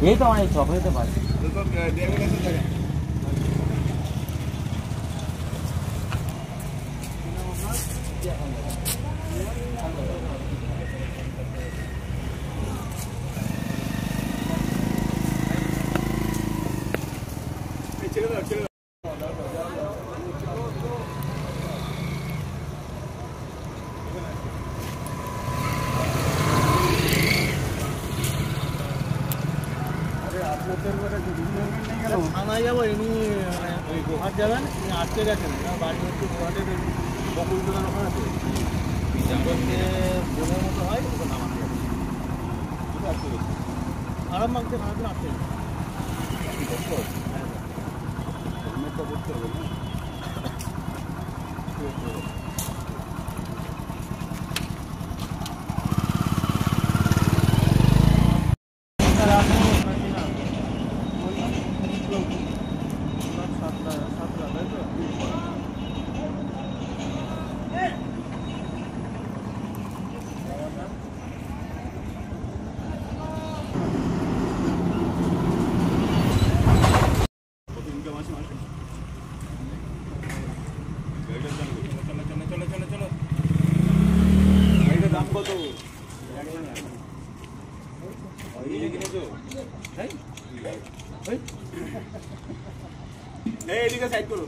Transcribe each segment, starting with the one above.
এই তো আমার চকলেটে পাই থানায় যাবো এমনি ওই গোহাট যাবেন আটকে গেছেন বাড়ি হচ্ছে গোহাটের বকুল দোকান ওখানে আছে বোনের মতো হয় ওটা নামাতে হবে খারাপ মাংসে খারাপ আটকে গেছে এদিকে সাইড করো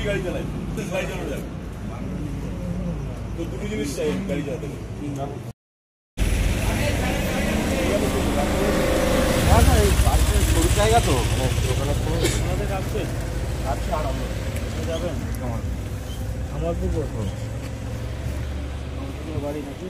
গাড়ি চালায় গাড়ি চালানো যাবে তো দুটো জিনিস চাই গাড়ি চালাতে জায়গা তো যাবেন আমার পুকুর বাড়ি নাকি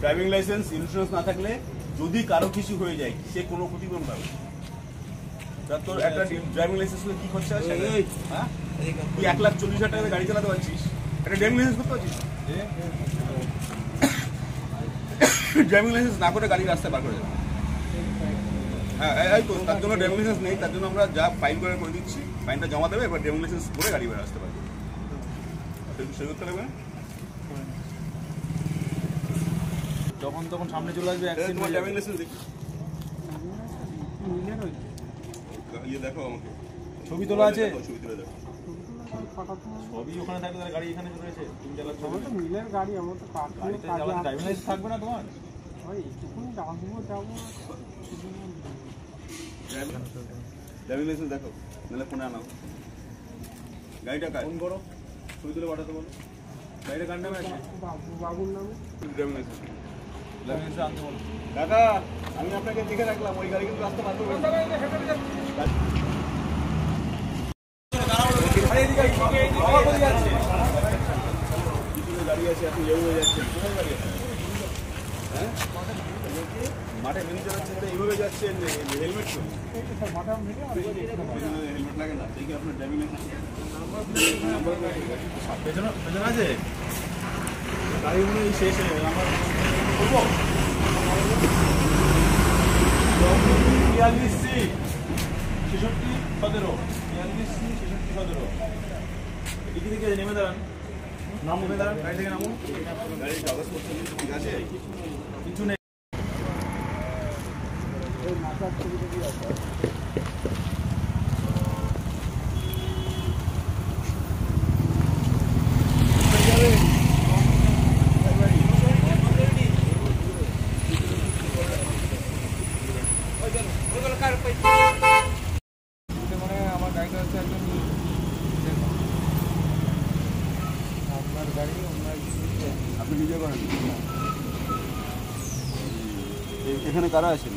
ড্রাইভিং লাইসেন্স ইন্স্যুরেন্স না থাকলে যদি কারো কিছু হয়ে যায় সে কোনো ক্ষতিপূরণ পাবে তোর একটা ড্রাইভিং লাইসেন্স কি খরচা আছে হ্যাঁ তুই 1,40,000 টাকা গাড়ি চালাতে পারছিস একটা ড্রাইভিং লাইসেন্স করতে পারছিস ড্রাইভিং লাইসেন্স না করে গাড়ি রাস্তায় বার করে যাবে হ্যাঁ এই তো তার জন্য ড্রাইভিং লাইসেন্স নেই তার জন্য আমরা যা ফাইন করে দিচ্ছি ফাইনটা জমা দেবে এবার ড্রাইভিং লাইসেন্স করে গাড়ি বের আসতে পারবে সই করতে লাগবে যখন তখন সামনে চলে আসবে তোমার ড্রাইভিং লাইসেন্স দেখি ইয়ে দেখো আমাকে ছবি তোলা আছে ছবি তুলে দেখো সবই ওখানে থাকবে তাহলে গাড়ি এখানে রয়েছে তুমি চালাচ্ছ তো মিলের গাড়ি আমার তো ড্রাইভিং লাইসেন্স থাকবে না তোমার ড্রাইভিং লাইসেন্স দেখো নাহলে ফোনে আনাও গাড়িটা ফোন করো ছবি তুলে পাঠাতে বলো গাড়িটা কার নামে আছে বাবুর নামে ড্রাইভিং লাইসেন্স আনতে বলো কাকা আমি আপনাকে দেখে রাখলাম ওই গাড়ি কিন্তু রাস্তা পার করবে গাড়ি আছে এখন হয়ে যাচ্ছে হ্যাঁ মাঠে মেনে চালাচ্ছে এইভাবে যাচ্ছে হেলমেট হেলমেট লাগে না দেখি আপনার ড্রাইভিং লাইসেন্স আছে গাড়ি মনে হয় শেষ হয়ে গেল আমার করবো 42C 66 17 42C 66 17 এদিকে থেকে নেমে দাঁড়ান নেমে দাঁড়ান গাড়ি থেকে নামুন গাড়ির কাগজপত্র ঠিক আছে কিছু নেই আপনি নিজে করেন? এখানে কারা আছেন?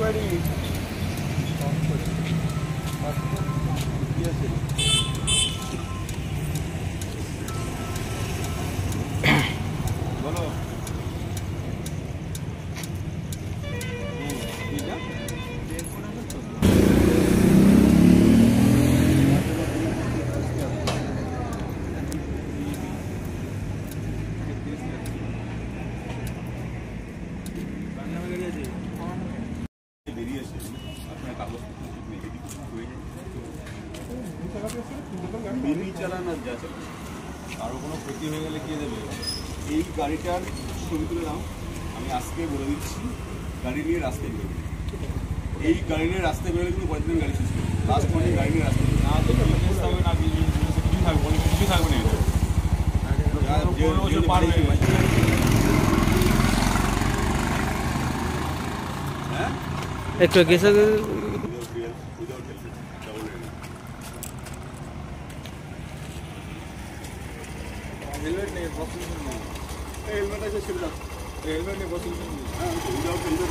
বাড়ি কি আছে? বলো বেরিয়েছে আপনার কাগজ বেরিয়ে চালান আর যা চালান আরও কোনো ক্ষতি হয়ে গেলে কে দেবে? এই গাড়িটার ছবি তুলে দাও, আমি আজকে বলে দিচ্ছি গাড়ি নিয়ে রাস্তায় বেরোবে। এই গাড়ি নিয়ে রাস্তায় বেরোলে কিন্তু পরের দিন গাড়ি শেষ করবে। লাস্ট পয়েন্টে গাড়ি নিয়ে রাস্তায় বেরোবে। না তো বিজনেস থাকবে না, কিছু থাকবে না, কিছু থাকবে না। 15 বছর পার হয়ে গেছে। হ্যাঁ একটু গেছে হেলমেট নেই, হেলমেট আছে সেটা হেলমেট নেই, হ্যাঁ উইদাউট হেলমেট